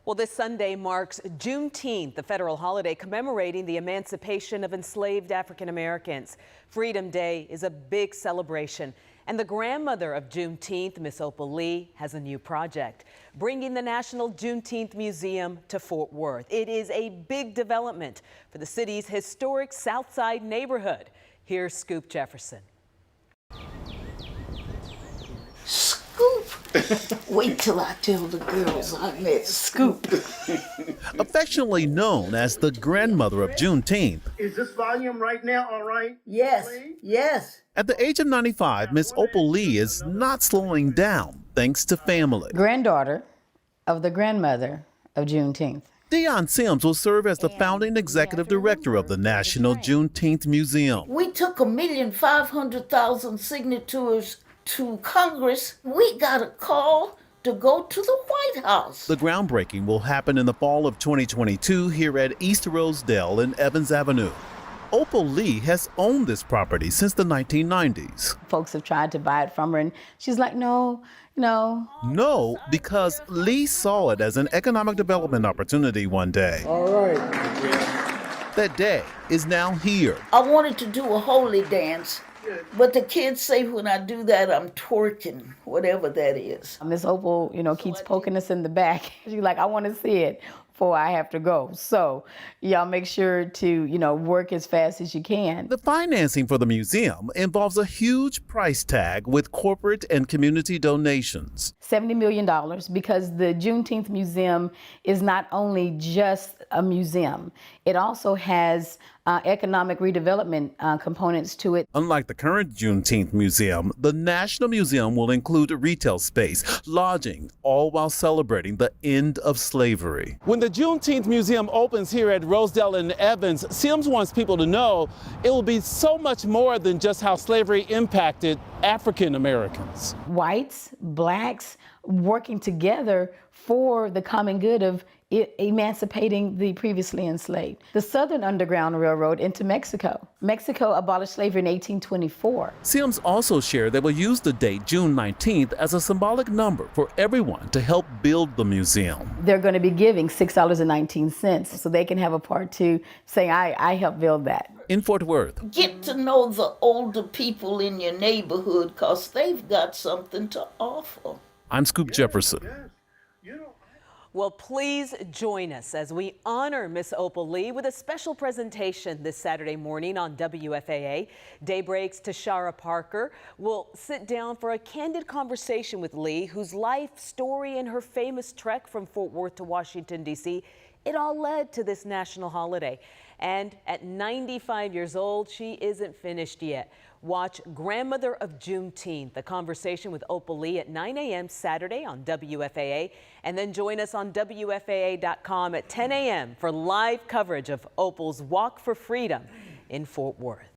Well, this Sunday marks Juneteenth, the federal holiday commemorating the emancipation of enslaved African Americans. Freedom Day is a big celebration, and the grandmother of Juneteenth, Miss Opal Lee, has a new project, bringing the National Juneteenth Museum to Fort Worth. It is a big development for the city's historic South Side neighborhood. Here's Scoop Jefferson. Wait till I tell the girls I met Scoop. Affectionately known as the grandmother of Juneteenth. Is this volume right now all right? Yes, yes. At the age of 95, Miss Opal Lee is not slowing down thanks to family. Granddaughter of the grandmother of Juneteenth. Dione Sims will serve as the founding executive director of the National Juneteenth Museum. We took 1,500,000 signatures to Congress. We got a call to go to the White House. The groundbreaking will happen in the fall of 2022 here at East Rosedale and Evans Avenue. Opal Lee has owned this property since the 1990s. Folks have tried to buy it from her, and she's like, no. No, because Lee saw it as an economic development opportunity one day. All right. That day is now here. I wanted to do a holy dance, but the kids say when I do that, I'm twerking, whatever that is. Miss Opal, keeps poking us in the back. She's like, I want to see it before I have to go. So y'all make sure to, work as fast as you can. The financing for the museum involves a huge price tag with corporate and community donations. $70 million, because the Juneteenth Museum is not only just a museum, it also has economic redevelopment components to it. Unlike the current Juneteenth Museum, the National Museum will include retail space, lodging, all while celebrating the end of slavery. When the Juneteenth Museum opens here at Rosedale and Evans, Sims wants people to know it will be so much more than just how slavery impacted African Americans. Whites, blacks, working together for the common good of emancipating the previously enslaved. The Southern Underground Railroad into Mexico. Mexico abolished slavery in 1824. Sims also shared they will use the date June 19th as a symbolic number for everyone to help build the museum. They're going to be giving $6.19 so they can have a part to saying, I helped build that. In Fort Worth. Get to know the older people in your neighborhood because they've got something to offer. I'm Scoop Jefferson. Well, please join us as we honor Miss Opal Lee with a special presentation this Saturday morning on WFAA. Daybreak's Tashara Parker will sit down for a candid conversation with Lee, whose life story and her famous trek from Fort Worth to Washington, D.C., it all led to this national holiday. And at 95 years old, she isn't finished yet. Watch Grandmother of Juneteenth, a conversation with Opal Lee at 9 a.m. Saturday on WFAA. And then join us on WFAA.com at 10 a.m. for live coverage of Opal's Walk for Freedom in Fort Worth.